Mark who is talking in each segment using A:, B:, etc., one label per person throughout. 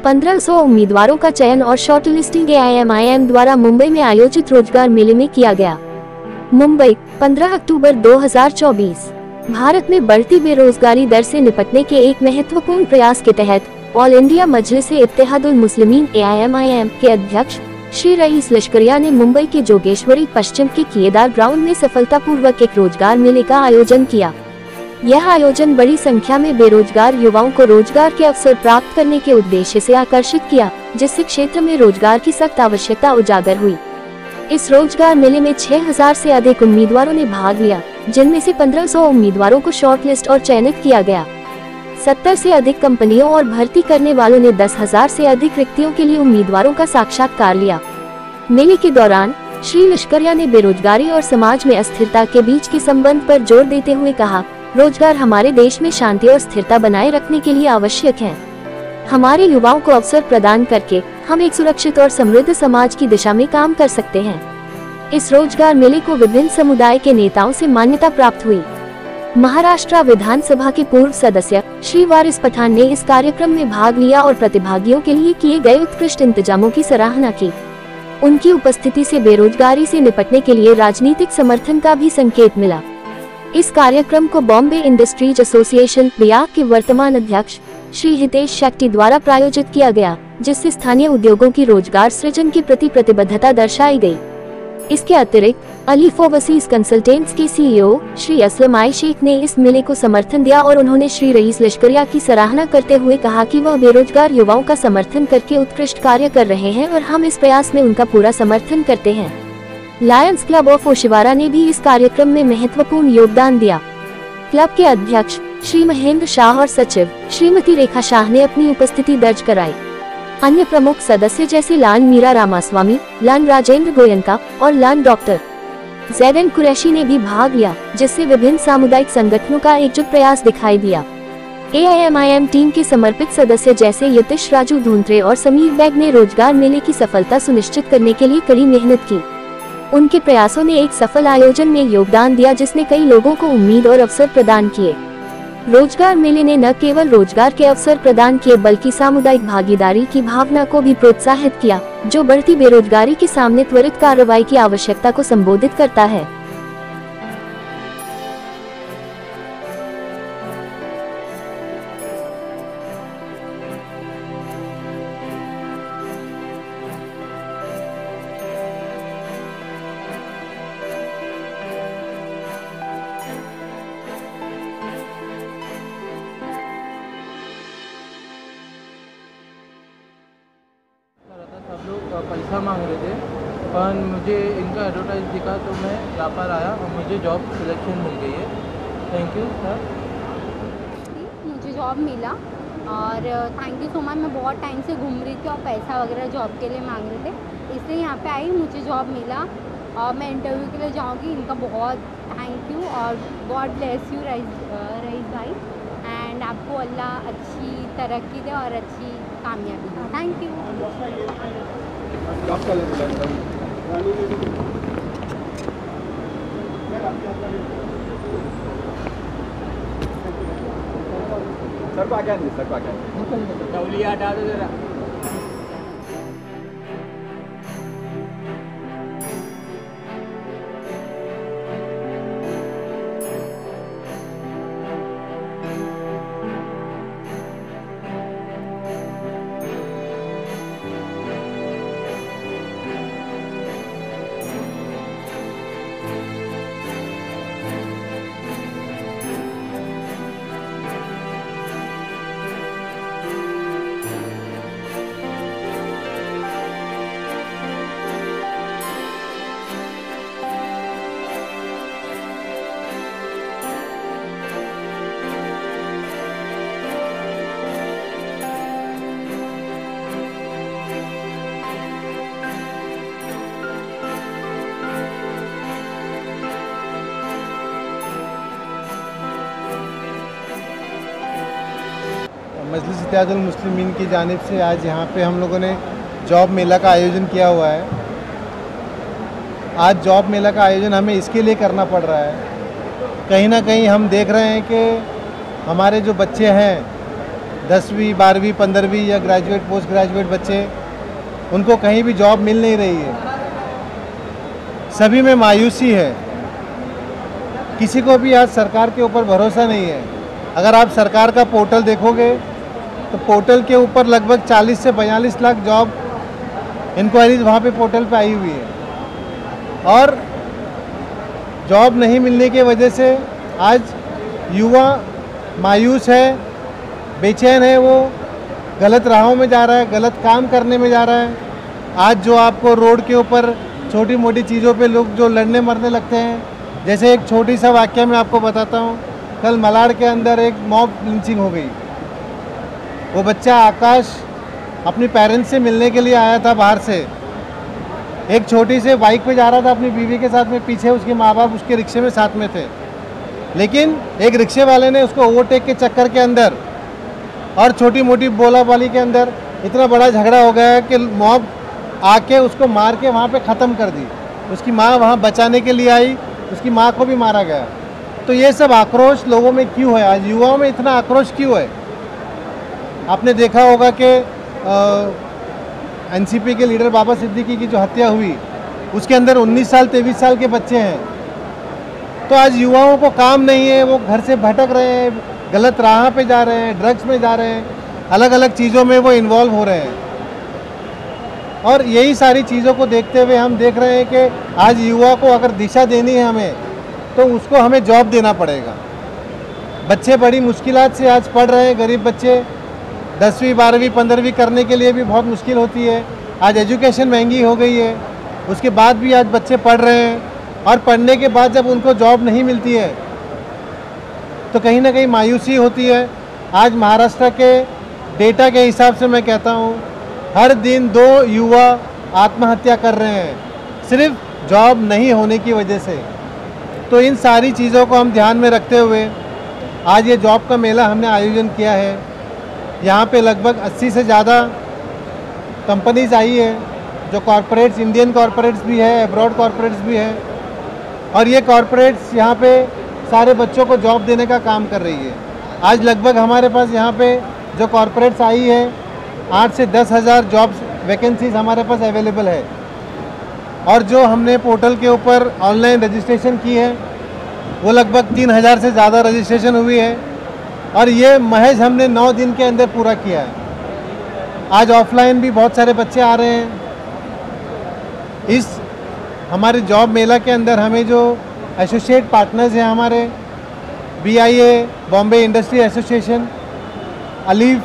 A: 1500 उम्मीदवारों का चयन और शॉर्टलिस्टिंग AIMIM द्वारा मुंबई में आयोजित रोजगार मेले में किया गया। मुंबई, 15 अक्टूबर 2024। भारत में बढ़ती बेरोजगारी दर से निपटने के एक महत्वपूर्ण प्रयास के तहत ऑल इंडिया मजलिस-ए-इत्तेहादुल मुस्लिमीन AIMIM के अध्यक्ष श्री रईस लश्करिया ने मुंबई के जोगेश्वरी पश्चिम के किएदार ग्राउंड में सफलतापूर्वक एक रोजगार मेले का आयोजन किया। यह आयोजन बड़ी संख्या में बेरोजगार युवाओं को रोजगार के अवसर प्राप्त करने के उद्देश्य से आकर्षित किया, जिससे क्षेत्र में रोजगार की सख्त आवश्यकता उजागर हुई। इस रोजगार मेले में 6000 से अधिक उम्मीदवारों ने भाग लिया, जिनमें से 1500 उम्मीदवारों को शॉर्टलिस्ट और चयनित किया गया। 70 से अधिक कंपनियों और भर्ती करने वालों ने 10,000 से अधिक रिक्तियों के लिए उम्मीदवारों का साक्षात्कार लिया। मेले के दौरान श्री लश्करिया ने बेरोजगारी और समाज में अस्थिरता के बीच के संबंध पर जोर देते हुए कहा, रोजगार हमारे देश में शांति और स्थिरता बनाए रखने के लिए आवश्यक है। हमारे युवाओं को अवसर प्रदान करके हम एक सुरक्षित और समृद्ध समाज की दिशा में काम कर सकते हैं। इस रोजगार मेले को विभिन्न समुदाय के नेताओं से मान्यता प्राप्त हुई। महाराष्ट्र विधानसभा के पूर्व सदस्य श्री वारिस पठान ने इस कार्यक्रम में भाग लिया और प्रतिभागियों के लिए किए गए उत्कृष्ट इंतजामों की सराहना की। उनकी उपस्थिति से बेरोजगारी से निपटने के लिए राजनीतिक समर्थन का भी संकेत मिला। इस कार्यक्रम को बॉम्बे इंडस्ट्रीज एसोसिएशन BIAC के वर्तमान अध्यक्ष श्री हितेश शेट्टी द्वारा प्रायोजित किया गया, जिससे स्थानीय उद्योगों की रोजगार सृजन के प्रति प्रतिबद्धता दर्शाई गई। इसके अतिरिक्त अलीफ ओवरसीज कंसल्टेंट्स के CEO श्री असलम आई शेख ने इस मेले को समर्थन दिया और उन्होंने श्री रईस लश्करिया की सराहना करते हुए कहा कि वह बेरोजगार युवाओं का समर्थन करके उत्कृष्ट कार्य कर रहे हैं और हम इस प्रयास में उनका पूरा समर्थन करते हैं। लायंस क्लब ऑफ ओशिवारा ने भी इस कार्यक्रम में महत्वपूर्ण योगदान दिया। क्लब के अध्यक्ष श्री महेंद्र शाह और सचिव श्रीमती रेखा शाह ने अपनी उपस्थिति दर्ज कराई। अन्य प्रमुख सदस्य जैसे लान मीरा रामास्वामी, लान राजेंद्र गोयनका और लान डॉक्टर ZN कुरैशी ने भी भाग लिया, जिससे विभिन्न सामुदायिक संगठनों का एकजुट प्रयास दिखाई दिया। AIMIM टीम के समर्पित सदस्य जैसे यतिश राजू धूंत्रे और समीर बैग ने रोजगार मेले की सफलता सुनिश्चित करने के लिए कड़ी मेहनत की। उनके प्रयासों ने एक सफल आयोजन में योगदान दिया, जिसने कई लोगों को उम्मीद और अवसर प्रदान किए। रोजगार मेले ने न केवल रोजगार के अवसर प्रदान किए बल्कि सामुदायिक भागीदारी की भावना को भी प्रोत्साहित किया, जो बढ़ती बेरोजगारी के सामने त्वरित कार्रवाई की आवश्यकता को संबोधित करता है।
B: सब लोग पैसा मांग रहे थे, पर मुझे इनका एडवर्टाइज दिखा तो मैं यहाँ पर आया और मुझे जॉब सिलेक्शन मिल गई है। Thank you sir.
C: मुझे जॉब मिला और थैंक यू सो मच। मैं बहुत टाइम से घूम रही थी और पैसा वगैरह जॉब के लिए मांग रहे थे, इसलिए यहाँ पे आई, मुझे जॉब मिला और मैं इंटरव्यू के लिए जाऊँगी। इनका बहुत थैंक यू और गॉड ब्लेस यू रईस भाई, एंड आपको अल्लाह अच्छी तरक्की दे और अच्छी कामयाबी दे। Thank you.
D: सर को आगे सर को आगे
B: तौलिया हटा दो जरा।
E: मजलिस-ए-इत्तेहादुल मुस्लिमीन की जानिब से आज यहाँ पे हम लोगों ने जॉब मेला का आयोजन किया हुआ है। आज जॉब मेला का आयोजन हमें इसके लिए करना पड़ रहा है, कहीं ना कहीं हम देख रहे हैं कि हमारे जो बच्चे हैं 10वीं 12वीं 15वीं या ग्रेजुएट पोस्ट ग्रेजुएट बच्चे, उनको कहीं भी जॉब मिल नहीं रही है। सभी में मायूसी है, किसी को भी आज सरकार के ऊपर भरोसा नहीं है। अगर आप सरकार का पोर्टल देखोगे तो पोर्टल के ऊपर लगभग 40 से 42 लाख जॉब इंक्वायरीज वहाँ पे पोर्टल पे आई हुई है। और जॉब नहीं मिलने की वजह से आज युवा मायूस है, बेचैन है, वो गलत राहों में जा रहा है, गलत काम करने में जा रहा है। आज जो आपको रोड के ऊपर छोटी मोटी चीज़ों पे लोग जो लड़ने मरने लगते हैं, जैसे एक छोटी सा वाक्य मैं आपको बताता हूँ। कल मलाड के अंदर एक मॉब लिंचिंग हो गई। वो बच्चा आकाश अपनी पेरेंट्स से मिलने के लिए आया था बाहर से, एक छोटी से बाइक पे जा रहा था अपनी बीवी के साथ में, पीछे उसके माँ बाप उसके रिक्शे में साथ में थे। लेकिन एक रिक्शे वाले ने उसको ओवरटेक के चक्कर के अंदर और छोटी मोटी बोलाबाली के अंदर इतना बड़ा झगड़ा हो गया कि मॉब आके उसको मार के वहाँ पे ख़त्म कर दी। उसकी माँ वहाँ बचाने के लिए आई, उसकी माँ को भी मारा गया। तो ये सब आक्रोश लोगों में क्यों है? आज युवाओं में इतना आक्रोश क्यों है? आपने देखा होगा कि एनसीपी के लीडर बाबा सिद्दीकी की जो हत्या हुई, उसके अंदर 19 साल 23 साल के बच्चे हैं। तो आज युवाओं को काम नहीं है, वो घर से भटक रहे हैं, गलत राह पे जा रहे हैं, ड्रग्स में जा रहे हैं, अलग अलग चीज़ों में वो इन्वॉल्व हो रहे हैं। और यही सारी चीज़ों को देखते हुए हम देख रहे हैं कि आज युवा को अगर दिशा देनी है हमें, तो उसको हमें जॉब देना पड़ेगा। बच्चे बड़ी मुश्किलात से आज पढ़ रहे हैं, गरीब बच्चे 10वीं 12वीं 15वीं करने के लिए भी बहुत मुश्किल होती है। आज एजुकेशन महंगी हो गई है, उसके बाद भी आज बच्चे पढ़ रहे हैं। और पढ़ने के बाद जब उनको जॉब नहीं मिलती है तो कहीं ना कहीं मायूसी होती है। आज महाराष्ट्र के डेटा के हिसाब से मैं कहता हूँ, हर दिन 2 युवा आत्महत्या कर रहे हैं, सिर्फ जॉब नहीं होने की वजह से। तो इन सारी चीज़ों को हम ध्यान में रखते हुए आज ये जॉब का मेला हमने आयोजन किया है। यहाँ पे लगभग 80 से ज़्यादा कंपनीज आई है, जो कॉरपोरेट्स, इंडियन कॉरपोरेट्स भी है, अब्रॉड कॉरपोरेट्स भी है। और ये कॉरपोरेट्स यहाँ पे सारे बच्चों को जॉब देने का काम कर रही है। आज लगभग हमारे पास यहाँ पे जो कॉरपोरेट्स आई है, 8 से 10 हज़ार जॉब्स वैकेंसीज हमारे पास अवेलेबल है। और जो हमने पोर्टल के ऊपर ऑनलाइन रजिस्ट्रेशन की है, वो लगभग 3000 से ज़्यादा रजिस्ट्रेशन हुई है। और ये महज हमने 9 दिन के अंदर पूरा किया है। आज ऑफलाइन भी बहुत सारे बच्चे आ रहे हैं। इस हमारे जॉब मेला के अंदर हमें जो एसोसिएट पार्टनर्स हैं हमारे, BIA Bombay industry association, Alif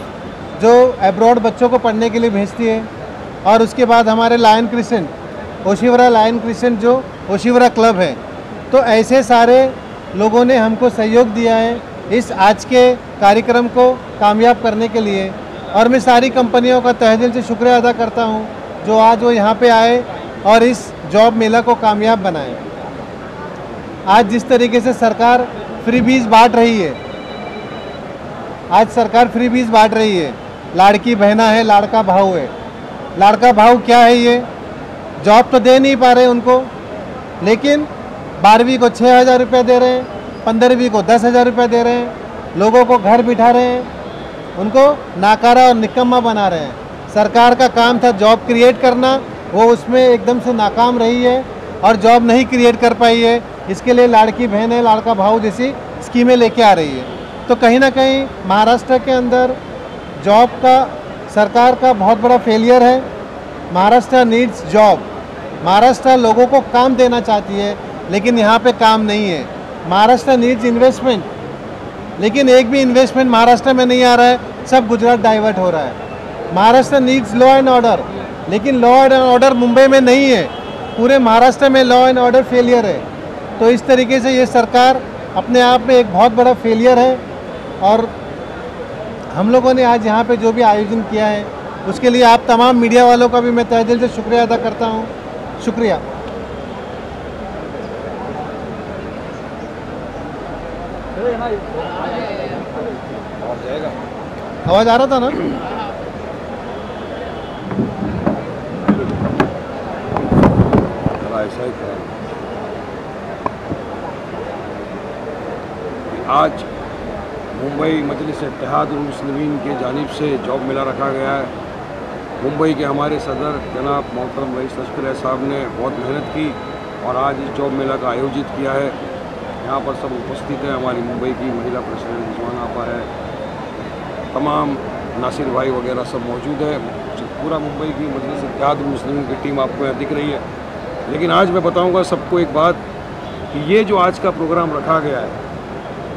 E: जो एब्रॉड बच्चों को पढ़ने के लिए भेजती है, और उसके बाद हमारे Lion Crescent, Oshiwara Lion Crescent जो ओशिवरा क्लब है। तो ऐसे सारे लोगों ने हमको सहयोग दिया है इस आज के कार्यक्रम को कामयाब करने के लिए। और मैं सारी कंपनियों का तहे दिल से शुक्रिया अदा करता हूँ जो आज वो यहाँ पे आए और इस जॉब मेला को कामयाब बनाए। आज जिस तरीके से सरकार फ्रीबीज बांट रही है, आज सरकार फ्रीबीज बांट रही है, लाड़की बहना है, लाड़का भाव है। लाड़का भाव क्या है? ये जॉब तो दे नहीं पा रहे उनको, लेकिन 12वीं को 6000 रुपये दे रहे हैं, 15वीं को 10,000 रुपये दे रहे हैं, लोगों को घर बिठा रहे हैं, उनको नाकारा और निकम्मा बना रहे हैं। सरकार का काम था जॉब क्रिएट करना, वो उसमें एकदम से नाकाम रही है और जॉब नहीं क्रिएट कर पाई है। इसके लिए लाड़की बहन है, लाड़का भाव जैसी स्कीमें लेके आ रही है। तो कहीं ना कहीं महाराष्ट्र के अंदर जॉब का सरकार का बहुत बड़ा फेलियर है। Maharashtra needs job. महाराष्ट्र लोगों को काम देना चाहती है, लेकिन यहाँ पे काम नहीं है। महाराष्ट्र नीड्स इन्वेस्टमेंट, लेकिन एक भी इन्वेस्टमेंट महाराष्ट्र में नहीं आ रहा है, सब गुजरात डाइवर्ट हो रहा है। Maharashtra needs law and order, लेकिन लॉ एंड ऑर्डर मुंबई में नहीं है, पूरे महाराष्ट्र में लॉ एंड ऑर्डर फेलियर है। तो इस तरीके से ये सरकार अपने आप में एक बहुत बड़ा फेलियर है। और हम लोगों ने आज यहाँ पे जो भी आयोजन किया है, उसके लिए आप तमाम मीडिया वालों का भी मैं तहे दिल से शुक्रिया अदा करता हूँ। शुक्रिया। आवाज़ आ रहा था ना?
F: ऐसा ही था। आज मुंबई मजलिस इत्तेहादुल मुस्लिमीन की जानिब से जॉब मेला रखा गया है। मुंबई के हमारे सदर जनाब मोहतरम रईस लश्कर साहब ने बहुत मेहनत की और आज इस जॉब मेला का आयोजित किया है। यहाँ पर सब उपस्थित हैं। हमारी मुंबई की महिला प्रेसिडेंट रिजवान आपा है, तमाम नासिर भाई वगैरह सब मौजूद है। पूरा मुंबई की मजलिस इत्तेहादुल मुस्लिमीन की टीम आपको यहाँ दिख रही है। लेकिन आज मैं बताऊँगा सबको एक बात कि ये जो आज का प्रोग्राम रखा गया है,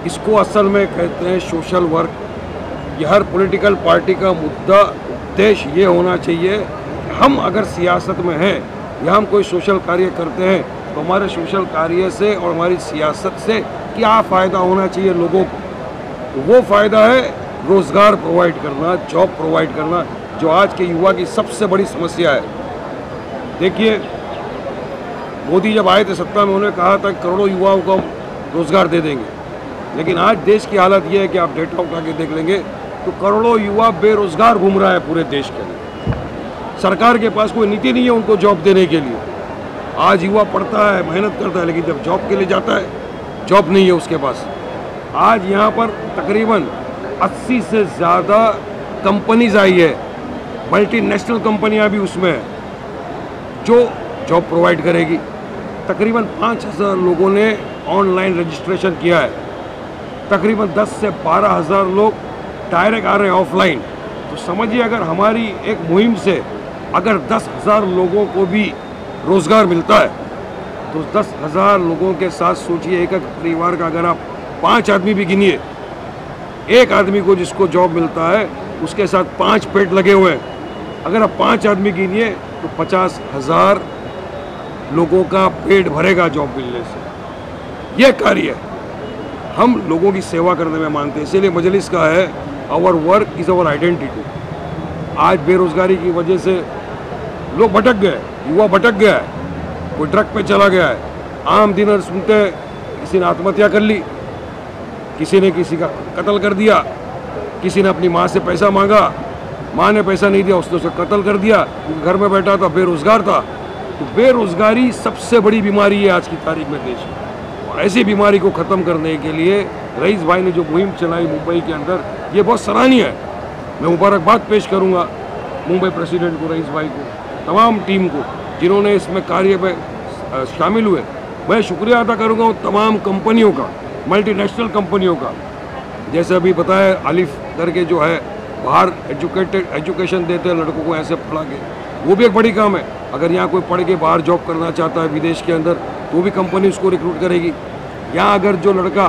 F: इसको असल में कहते हैं सोशल वर्क। ये हर पॉलिटिकल पार्टी का मुद्दा उद्देश्य ये होना चाहिए कि हम अगर सियासत में हैं या हम कोई सोशल कार्य करते हैं तो हमारे सोशल कार्य से और हमारी सियासत से क्या फ़ायदा होना चाहिए लोगों को। तो वो फ़ायदा है रोज़गार प्रोवाइड करना, जॉब प्रोवाइड करना, जो आज के युवा की सबसे बड़ी समस्या है। देखिए, मोदी जब आए थे सत्ता में, उन्होंने कहा था कि करोड़ों युवाओं को हम रोज़गार दे देंगे। लेकिन आज देश की हालत ये है कि आप डेटा उठा के देख लेंगे तो करोड़ों युवा बेरोज़गार घूम रहा है पूरे देश के अंदर। सरकार के पास कोई नीति नहीं है उनको जॉब देने के लिए। आज युवा पढ़ता है, मेहनत करता है, लेकिन जब जॉब के लिए जाता है, जॉब नहीं है उसके पास। आज यहाँ पर तकरीबन 80 से ज़्यादा कंपनीज आई है, मल्टीनेशनल कंपनियाँ भी उसमें हैं जो जॉब प्रोवाइड करेगी। तकरीबन 5000 लोगों ने ऑनलाइन रजिस्ट्रेशन किया है। तकरीबन 10 से 12 हज़ार लोग डायरेक्ट आ रहे हैं ऑफलाइन। तो समझिए, अगर हमारी एक मुहिम से अगर 10,000 लोगों को भी रोज़गार मिलता है तो 10,000 लोगों के साथ सोचिए, एक परिवार का अगर आप 5 आदमी भी गिनिए, एक आदमी को जिसको जॉब मिलता है उसके साथ 5 पेट लगे हुए हैं। अगर आप 5 आदमी गिनिए तो 50,000 लोगों का पेट भरेगा जॉब मिलने से। यह कार्य हम लोगों की सेवा करने में मानते हैं। इसीलिए मजलिस का है our work is our identity. आज बेरोज़गारी की वजह से लोग भटक गए, युवा भटक गया है, कोई ट्रक पे चला गया है। आम दिन सुनते किसी ने आत्महत्या कर ली, किसी ने किसी का कत्ल कर दिया, किसी ने अपनी माँ से पैसा मांगा, माँ ने पैसा नहीं दिया, उसने उसे कत्ल कर दिया क्योंकि घर में बैठा था, बेरोज़गार था। तो बेरोज़गारी सबसे बड़ी बीमारी है आज की तारीख में देश में। और ऐसी बीमारी को ख़त्म करने के लिए रईस भाई ने जो मुहिम चलाई मुंबई के अंदर, ये बहुत सराहनीय है। मैं मुबारकबाद पेश करूंगा मुंबई प्रेसिडेंट को, रईस भाई को, तमाम टीम को जिन्होंने इसमें कार्य में शामिल हुए। मैं शुक्रिया अदा करूंगा उन तमाम कंपनियों का, मल्टीनेशनल कंपनियों का। जैसे अभी बताया, अलिफ करके जो है बाहर एजुकेशन देते हैं लड़कों को ऐसे पढ़ा के, वो भी एक बड़ी काम है। अगर यहाँ कोई पढ़ के बाहर जॉब करना चाहता है विदेश के अंदर, तो भी कंपनी उसको रिक्रूट करेगी। यहाँ अगर जो लड़का,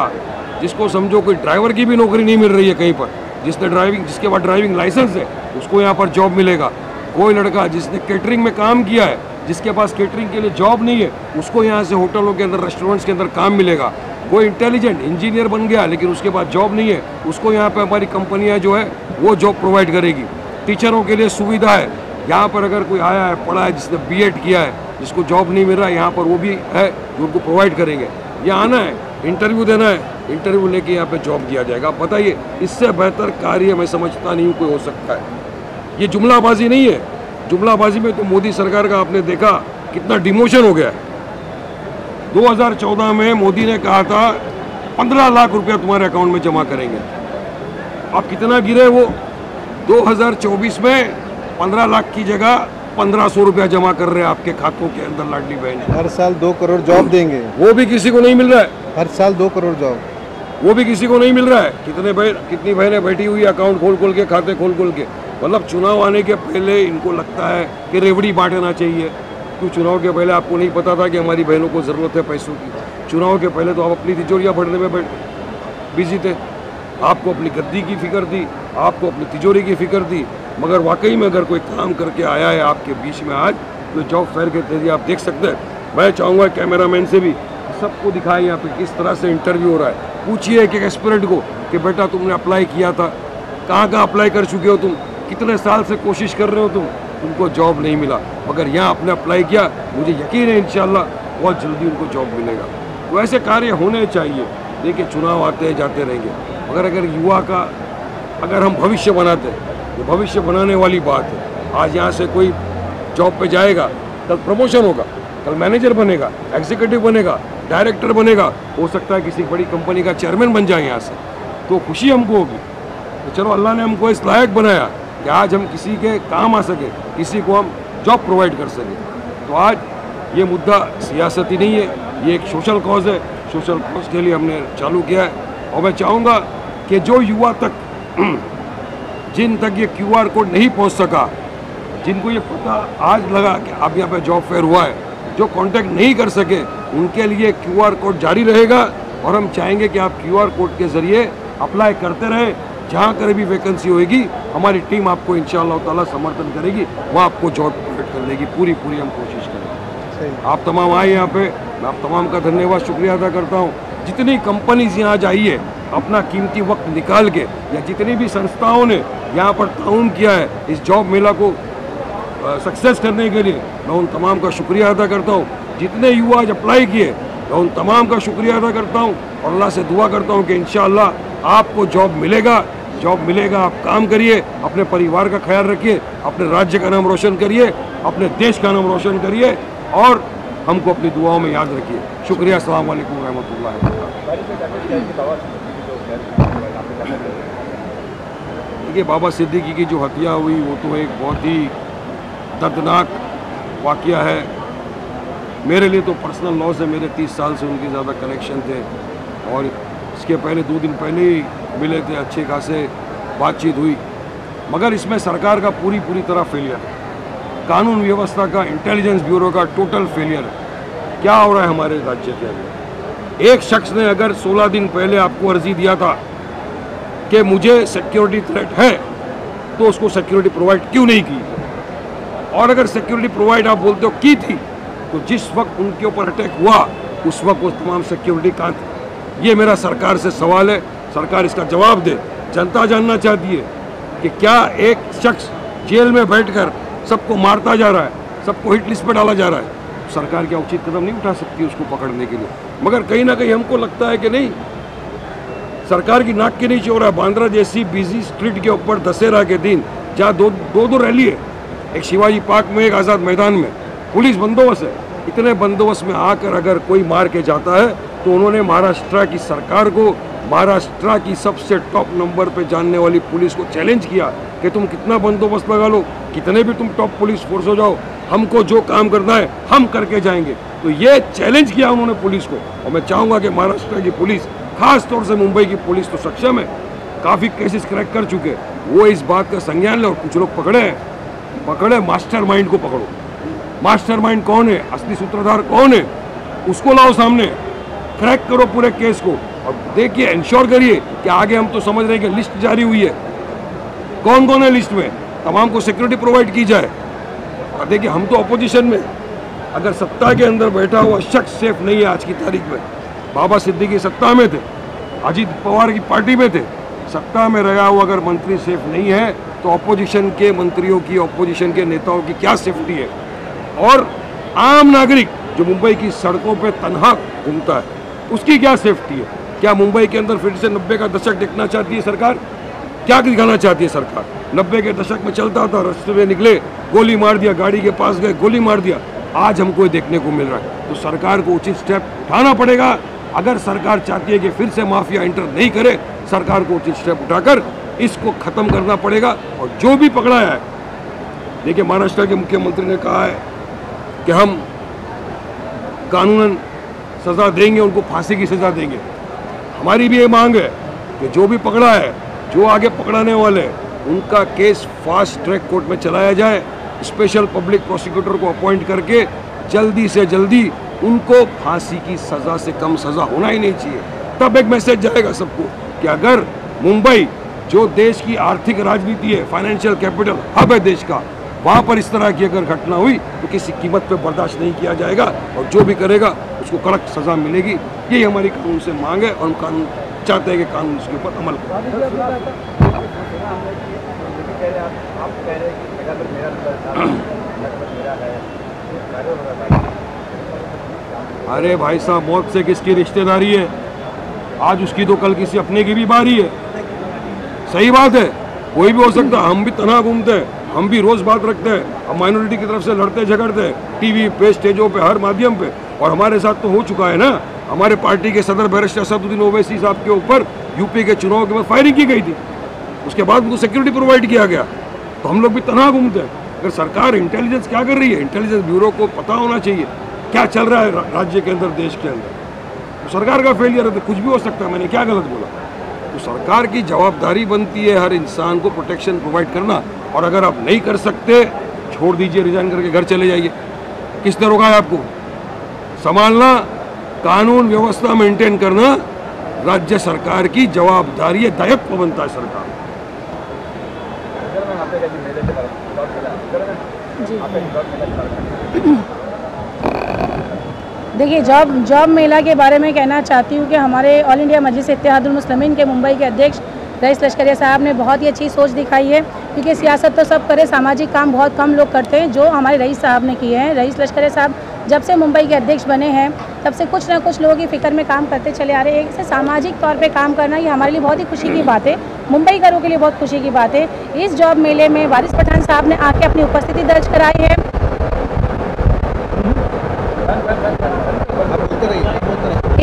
F: जिसको समझो कोई ड्राइवर की भी नौकरी नहीं मिल रही है कहीं पर, जिसके पास ड्राइविंग लाइसेंस है, उसको यहाँ पर जॉब मिलेगा। कोई लड़का जिसने केटरिंग में काम किया है, जिसके पास केटरिंग के लिए जॉब नहीं है, उसको यहाँ से होटलों के अंदर, रेस्टोरेंट्स के अंदर काम मिलेगा। कोई इंटेलिजेंट इंजीनियर बन गया लेकिन उसके पास जॉब नहीं है, उसको यहाँ पे हमारी कंपनियाँ जो है वो जॉब प्रोवाइड करेगी। टीचरों के लिए सुविधा है, यहाँ पर अगर कोई आया है, पढ़ा है, जिसने बीएड किया है, जिसको जॉब नहीं मिल रहा है, यहाँ पर वो भी है जो उनको प्रोवाइड करेंगे। यहाँ आना है, इंटरव्यू देना है, इंटरव्यू लेके यहाँ पे जॉब दिया जाएगा। आप बताइए, इससे बेहतर कार्य मैं समझता नहीं हूँ कोई हो सकता है। ये जुमलाबाजी नहीं है। जुमलाबाजी में तो मोदी सरकार का आपने देखा कितना डिमोशन हो गया है। 2014 में मोदी ने कहा था 15 लाख रुपया तुम्हारे अकाउंट में जमा करेंगे। अब कितना गिरे वो? 2024 में 15 लाख की जगह 1500 रुपया जमा कर रहे हैं आपके खातों के अंदर लाडली बहन।
E: हर साल 2 करोड़ जॉब देंगे,
F: वो भी किसी को नहीं मिल रहा है।
E: हर साल 2 करोड़ जॉब,
F: वो भी किसी को नहीं मिल रहा है। कितनी बहनें बैठी हुई अकाउंट खोल के, खाते खोल के। मतलब चुनाव आने के पहले इनको लगता है कि रेवड़ी बांटना चाहिए। क्यों? चुनाव के पहले आपको नहीं पता था कि हमारी बहनों को ज़रूरत है पैसों की? चुनाव के पहले तो आप अपनी तिजोरियाँ भरने में बिजी थे। आपको अपनी गद्दी की फिक्र थी, आपको अपनी तिजोरी की फिक्र थी। मगर वाकई में अगर कोई काम करके आया है आपके बीच में आज, तो जॉब फेयर के जरिए आप देख सकते हैं। मैं चाहूँगा कैमरामैन से भी सबको दिखाएं यहाँ पे किस तरह से इंटरव्यू हो रहा है। पूछिए एक एस्पिरेंट को कि बेटा तुमने अप्लाई किया था, कहाँ अप्लाई कर चुके हो तुम, कितने साल से कोशिश कर रहे हो तुमको जॉब नहीं मिला, मगर यहाँ आपने अप्लाई किया, मुझे यकीन है इंशाल्लाह बहुत जल्दी उनको जॉब मिलेगा। तो ऐसे कार्य होने चाहिए। देखिए, चुनाव आते जाते रहेंगे, मगर अगर युवा का अगर हम भविष्य बनाते हैं, तो भविष्य बनाने वाली बात है। आज यहाँ से कोई जॉब पे जाएगा, कल प्रमोशन होगा, कल मैनेजर बनेगा, एग्जीक्यूटिव बनेगा, डायरेक्टर बनेगा, हो सकता है किसी बड़ी कंपनी का चेयरमैन बन जाए यहाँ से। तो खुशी हमको होगी। तो चलो अल्लाह ने हमको इस लायक बनाया कि आज हम किसी के काम आ सके, किसी को हम जॉब प्रोवाइड कर सके। तो आज ये मुद्दा सियासती नहीं है, ये एक सोशल कॉज है। सोशल कॉज के लिए हमने चालू किया है और मैं चाहूँगा कि जो युवा तक जिन तक ये QR कोड नहीं पहुँच सका, जिनको ये पता आज लगा कि अब यहाँ पे जॉब फेयर हुआ है, जो कांटेक्ट नहीं कर सके उनके लिए QR कोड जारी रहेगा और हम चाहेंगे कि आप QR कोड के ज़रिए अप्लाई करते रहें। जहाँ कहीं भी वैकेंसी होगी हमारी टीम आपको इंशाअल्लाह ताला समर्थन करेगी, वहाँ आपको जॉब प्रोवाइड करने की पूरी हम कोशिश करेंगे। आप तमाम आए यहाँ पे, मैं आप तमाम का धन्यवाद शुक्रिया अदा करता हूँ। जितनी कंपनीज यहाँ आज आई है अपना कीमती वक्त निकाल के, या जितनी भी संस्थाओं ने यहाँ पर ताउन किया है इस जॉब मेला को सक्सेस करने के लिए, मैं उन तमाम का शुक्रिया अदा करता हूँ। जितने युवा आज अप्लाई किए मैं उन तमाम का शुक्रिया अदा करता हूँ और अल्लाह से दुआ करता हूँ कि इंशाअल्लाह आपको जॉब मिलेगा। आप काम करिए, अपने परिवार का ख्याल रखिए, अपने राज्य का नाम रोशन करिए, अपने देश का नाम रोशन करिए और हमको अपनी दुआओं में याद रखिए। शुक्रिया। अस्सलाम वालेकुम रहमतुल्लाहि व बरकातहू। देखिए, बाबा सिद्दीकी की जो हत्या हुई वो तो एक बहुत ही दर्दनाक वाक़या है। मेरे लिए तो पर्सनल लॉस है, मेरे 30 साल से उनके ज़्यादा कनेक्शन थे और इसके पहले 2 दिन पहले ही मिले थे, अच्छे खासे बातचीत हुई। मगर इसमें सरकार का पूरी तरह फेलियर है, कानून व्यवस्था का, इंटेलिजेंस ब्यूरो का टोटल फेलियर है। क्या हो रहा है हमारे राज्य के अंदर? एक शख्स ने अगर 16 दिन पहले आपको अर्जी दिया था कि मुझे सिक्योरिटी थ्रेट है, तो उसको सिक्योरिटी प्रोवाइड क्यों नहीं की? और अगर सिक्योरिटी प्रोवाइड आप बोलते हो की थी, तो जिस वक्त उनके ऊपर अटैक हुआ उस वक्त वो तमाम सिक्योरिटी कहाँ थी? ये मेरा सरकार से सवाल है, सरकार इसका जवाब दे। जनता जानना चाहती है कि क्या एक शख्स जेल में बैठकर सबको मारता जा रहा है, सबको हिट लिस्ट पर डाला जा रहा है, सरकार क्या उचित कदम नहीं उठा सकती उसको पकड़ने के लिए? मगर कहीं ना कहीं हमको लगता है कि नहीं, सरकार की नाक के नीचे हो रहा है। बांद्रा जैसी बिजी स्ट्रीट के ऊपर दशहरा के दिन जहाँ दो रैली है, एक शिवाजी पार्क में, एक आज़ाद मैदान में, पुलिस बंदोबस्त है। इतने बंदोबस्त में आकर अगर कोई मार के जाता है तो उन्होंने महाराष्ट्र की सरकार को, महाराष्ट्र की सबसे टॉप नंबर पे जानने वाली पुलिस को चैलेंज किया कि तुम कितना बंदोबस्त लगा लो, कितने भी तुम टॉप पुलिस फोर्स हो जाओ, हमको जो काम करना है हम करके जाएंगे। तो ये चैलेंज किया उन्होंने पुलिस को। और मैं चाहूँगा कि महाराष्ट्र की पुलिस, खास तौर से मुंबई की पुलिस तो सक्षम है, काफ़ी केसेस क्रैक कर चुके, वो इस बात का संज्ञान ले और कुछ लोग पकड़े मास्टरमाइंड को पकड़ो। मास्टरमाइंड कौन है, असली सूत्रधार कौन है, उसको लाओ सामने, क्रैक करो पूरे केस को और देखिए, इंश्योर करिए कि आगे हम तो समझ रहे हैं कि लिस्ट जारी हुई है, कौन कौन है लिस्ट में, तमाम को सिक्योरिटी प्रोवाइड की जाए। और देखिए, हम तो अपोजिशन में, अगर सत्ता के अंदर बैठा हुआ शख्स सेफ नहीं है आज की तारीख में, बाबा सिद्दीकी सत्ता में थे, अजीत पवार की पार्टी में थे, सत्ता में रहा हुआ अगर मंत्री सेफ नहीं है तो अपोजिशन के मंत्रियों की, अपोजिशन के नेताओं की क्या सेफ्टी है? और आम नागरिक जो मुंबई की सड़कों पे तन्हा घूमता है, उसकी क्या सेफ्टी है? क्या मुंबई के अंदर फिर से 90 का दशक देखना चाहती है सरकार? क्या दिखाना चाहती है सरकार? 90 के दशक में चलता था, रास्ते में निकले, गोली मार दिया, गाड़ी के पास गए, गोली मार दिया। आज हमको देखने को मिल रहा है। तो सरकार को उचित स्टेप उठाना पड़ेगा। अगर सरकार चाहती है कि फिर से माफिया एंटर नहीं करे, सरकार को उचित स्टेप उठाकर इसको खत्म करना पड़ेगा। और जो भी पकड़ाया है, देखिए, महाराष्ट्र के मुख्यमंत्री ने कहा है कि हम कानूनन सज़ा देंगे, उनको फांसी की सज़ा देंगे। हमारी भी ये मांग है कि जो भी पकड़ा है, जो आगे पकड़ाने वाले हैं, उनका केस फास्ट ट्रैक कोर्ट में चलाया जाए, स्पेशल पब्लिक प्रोसिक्यूटर को अपॉइंट करके जल्दी से जल्दी उनको फांसी की सज़ा से कम सज़ा होना ही नहीं चाहिए। तब एक मैसेज जाएगा सबको कि अगर मुंबई, जो देश की आर्थिक राजनीति है, फाइनेंशियल कैपिटल हब है देश का, वहाँ पर इस तरह की अगर घटना हुई तो किसी कीमत पे बर्दाश्त नहीं किया जाएगा और जो भी करेगा उसको कड़क सज़ा मिलेगी। यही हमारी कानून से मांग है और हम कानून चाहते हैं कि कानून इसके ऊपर अमल अरे भाई साहब, मौत से किसकी रिश्तेदारी है? आज उसकी तो कल किसी अपने की भी बारी है। सही बात है, कोई भी हो सकता है। हम भी तन्हा घूमते हैं, हम भी रोज बात रखते हैं, हम माइनॉरिटी की तरफ से लड़ते झगड़ते हैं, टीवी पे, स्टेजों पे, हर माध्यम पे। और हमारे साथ तो हो चुका है ना हमारे पार्टी के सदर बैरिस्टर असदुद्दीन ओवैसी साहब के ऊपर यूपी के चुनाव के बाद फायरिंग की गई थी, उसके बाद उनको सिक्योरिटी प्रोवाइड किया गया। तो हम लोग भी तनहा घूमते हैं। अगर सरकार इंटेलिजेंस क्या कर रही है, इंटेलिजेंस ब्यूरो को पता होना चाहिए क्या चल रहा है राज्य के अंदर, देश के अंदर। तो सरकार का फेलियर है तो कुछ भी हो सकता है, मैंने क्या गलत बोला? तो सरकार की जवाबदारी बनती है हर इंसान को प्रोटेक्शन प्रोवाइड करना, और अगर आप नहीं कर सकते छोड़ दीजिए, रिजाइन करके घर चले जाइए। किसने रोका है आपको? संभालना, कानून व्यवस्था मेंटेन करना राज्य सरकार की जवाबदारी है, दायित्व बनता है सरकार।
G: देखिए, जॉब मेला के बारे में कहना चाहती हूँ कि हमारे ऑल इंडिया मजलिस इत्तेहादुल मुस्लिमीन के मुंबई के अध्यक्ष रईस लश्करिया साहब ने बहुत ही अच्छी सोच दिखाई है, क्योंकि सियासत तो सब करे, सामाजिक काम बहुत कम लोग करते हैं, जो हमारे रईस साहब ने किए हैं। रईस लश्करिया साहब जब से मुंबई के अध्यक्ष बने हैं तब से कुछ ना कुछ लोगों की फ़िक्र में काम करते चले आ रहे हैं। एक से सामाजिक तौर पे काम करना ये हमारे लिए बहुत ही खुशी की बात है, मुंबई घरों के लिए बहुत खुशी की बात है। इस जॉब मेले में वारिस पठान साहब ने आके अपनी उपस्थिति दर्ज कराई है।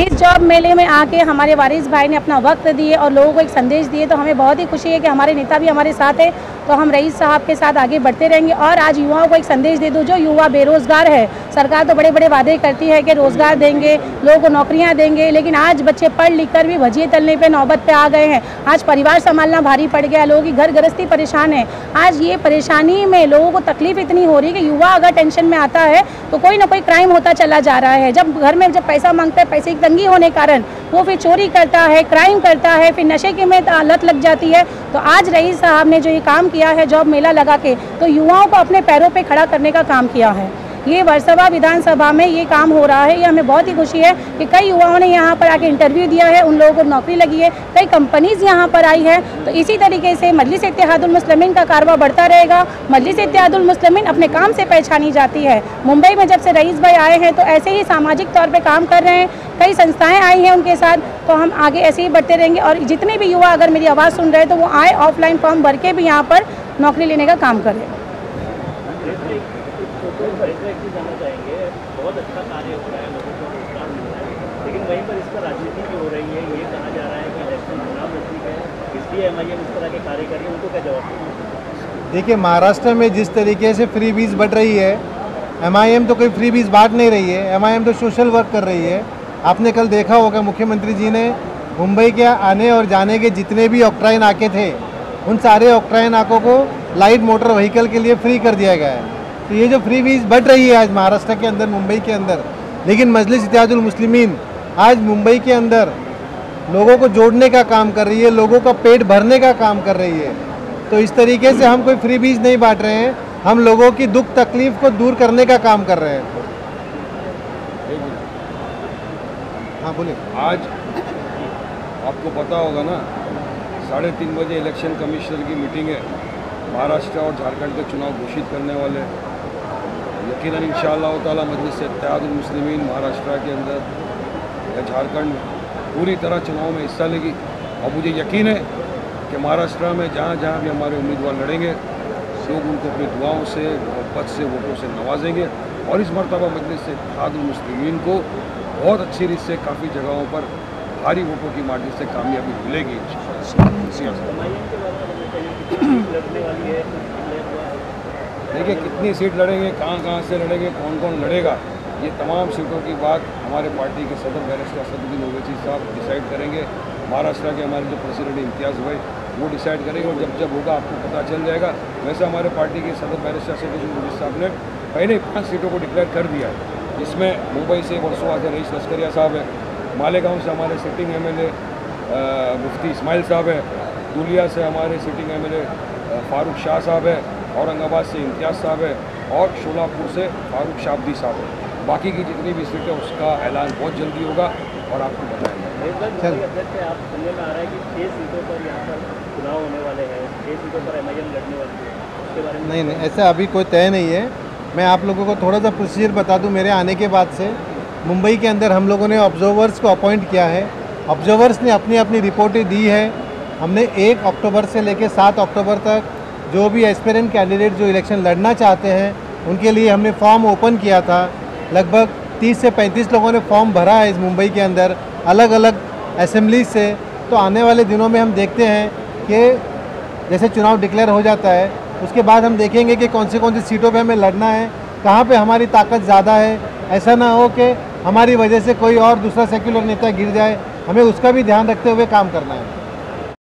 G: इस जॉब मेले में आके हमारे वारिस भाई ने अपना वक्त दिए और लोगों को एक संदेश दिए, तो हमें बहुत ही खुशी है कि हमारे नेता भी हमारे साथ है। तो हम रईस साहब के साथ आगे बढ़ते रहेंगे और आज युवाओं को एक संदेश दे दूं, जो युवा बेरोजगार है। सरकार तो बड़े बड़े वादे करती है कि रोजगार देंगे, लोगों को नौकरियां देंगे, लेकिन आज बच्चे पढ़ लिख कर भी भजिए तलने पे नौबत पे आ गए हैं। आज परिवार संभालना भारी पड़ गया, लोगों की घर गृहस्थी परेशान है। आज ये परेशानी में लोगों को तकलीफ इतनी हो रही है कि युवा अगर टेंशन में आता है तो कोई ना कोई क्राइम होता चला जा रहा है। जब घर में जब पैसा मांगता है, पैसे की तंगी होने के कारण वो फिर चोरी करता है, क्राइम करता है, फिर नशे की में लत लग जाती है। तो आज रईस साहब ने जो ये काम किया है जॉब मेला लगा के, तो युवाओं को अपने पैरों पे खड़ा करने का काम किया है। ये वर्सोवा विधानसभा में ये काम हो रहा है, ये हमें बहुत ही खुशी है कि कई युवाओं ने यहाँ पर आके इंटरव्यू दिया है, उन लोगों को नौकरी लगी है, कई कंपनीज यहाँ पर आई है। तो इसी तरीके से मजलिस इत्तेहादुल मुस्लिमीन का कारवा बढ़ता रहेगा। मजलिस इत्तेहादुल मुस्लिमीन अपने काम से पहचानी जाती है। मुंबई में जब से रईस भाई आए हैं तो ऐसे ही सामाजिक तौर पर काम कर रहे हैं, कई संस्थाएं आई हैं उनके साथ, तो हम आगे ऐसे ही बढ़ते रहेंगे। और जितने भी युवा अगर मेरी आवाज़ सुन रहे हैं तो वो आए, ऑफलाइन फॉर्म भर के भी यहाँ पर नौकरी लेने का काम करें।
H: जाना चाहेंगे, बहुत अच्छा कार्य हो रहा है, लोगों को रोजगार मिल रहा है, लेकिन वहीं पर इस पर राजनीति भी हो रही है। ये कहा जा रहा है कि इलेक्शन चुनाव नजदीक है, इसलिए एमआईएम इस तरह के कार्य कर रही है, उनको क्या जवाब दें?
E: देखिए, महाराष्ट्र में जिस तरीके से फ्री बीज बढ़ रही है, एमआईएम तो कोई फ्री बीज बांट नहीं रही है, एमआईएम तो सोशल वर्क कर रही है। आपने कल देखा होगा मुख्यमंत्री जी ने मुंबई के आने और जाने के जितने भी ऑक्ट्राइन नाके थे, उन सारे ऑक्ट्राइन नाकों को लाइट मोटर व्हीकल के लिए फ्री कर दिया गया है। तो ये जो फ्री बीज बढ़ रही है आज महाराष्ट्र के अंदर, मुंबई के अंदर, लेकिन मजलिस इत्तेहादुल मुस्लिमीन आज मुंबई के अंदर लोगों को जोड़ने का काम कर रही है, लोगों का पेट भरने का काम कर रही है। तो इस तरीके से हम कोई फ्री बीज नहीं बांट रहे हैं, हम लोगों की दुख तकलीफ को दूर करने का काम कर रहे हैं। हाँ बोलिए।
F: आज आपको पता होगा ना, 3:30 बजे इलेक्शन कमिश्नर की मीटिंग है, महाराष्ट्र और झारखंड के चुनाव घोषित करने वाले हैं। यकीनन इंशाअल्लाह ताला मजलिस इत्तेहादुल मुस्लिमीन महाराष्ट्र के अंदर या झारखंड में पूरी तरह चुनाव में हिस्सा लेगी। और मुझे यकीन है कि महाराष्ट्र में जहाँ जहाँ भी हमारे उम्मीदवार लड़ेंगे, लोग उनको अपनी दुआओं से, मोहब्बत से, वोटों से नवाजेंगे। और इस मरतबा मजलिस इत्तेहादुल मुस्लिमीन को बहुत अच्छी रीत से काफ़ी जगहों पर भारी वोटों की मार्जिन से कामयाबी मिलेगी। देखिए, कितनी सीट लड़ेंगे, कहाँ से लड़ेंगे, कौन कौन लड़ेगा, ये तमाम सीटों की बात हमारे पार्टी के सदर बैरिस्टर असदुद्दीन ओवैसी साहब डिसाइड करेंगे। महाराष्ट्र के हमारे जो प्रेसिडेंट इम्तियाज़ भाई वो डिसाइड करेंगे, और जब जब होगा आपको पता चल जाएगा। वैसे हमारे पार्टी के सदर बैरिस्टर असदुद्दीन ओवैसी साहब ने पहले 5 सीटों को डिक्लेयर कर दिया है, जिसमें मुंबई से वर्सोवा से रईस लश्करिया साहब है, मालेगांव से हमारे सिटिंग एमएलए मुफ्ती इस्माइल साहब है, दुलिया से हमारे सिटिंग एमएलए फारूक शाह साहब है, औरंगाबाद से इम्तियाज़ साहब है, और शोलापुर से फारूक शाब्दी साहब है। बाकी की जितनी भी सीटें उसका ऐलान बहुत जल्दी होगा और आपको बताएंगे।
H: आप सुनने में आ रहा है कि 6 सीटों पर यहाँ पर चुनाव होने वाले हैं, 6 सीटों पर एमआईएम लड़ने वाली है, उसके बारे में?
E: नहीं, ऐसा अभी कोई तय नहीं है। मैं आप लोगों को थोड़ा सा प्रोसीजर बता दूं। मेरे आने के बाद से मुंबई के अंदर हम लोगों ने ऑब्जर्वर्स को अपॉइंट किया है। ऑब्जर्वर्स ने अपनी अपनी रिपोर्टें दी है। हमने 1 अक्टूबर से लेकर 7 अक्टूबर तक जो भी एस्पिरेंट कैंडिडेट जो इलेक्शन लड़ना चाहते हैं उनके लिए हमने फॉर्म ओपन किया था। लगभग 30 से 35 लोगों ने फॉर्म भरा है इस मुंबई के अंदर अलग अलग असेंबली से। तो आने वाले दिनों में हम देखते हैं कि जैसे चुनाव डिक्लेयर हो जाता है उसके बाद हम देखेंगे कि कौन सी सीटों पे हमें लड़ना है, कहाँ पे हमारी ताकत ज़्यादा है। ऐसा ना हो कि हमारी वजह से कोई और दूसरा सेक्युलर नेता गिर जाए, हमें उसका भी ध्यान रखते हुए काम करना है।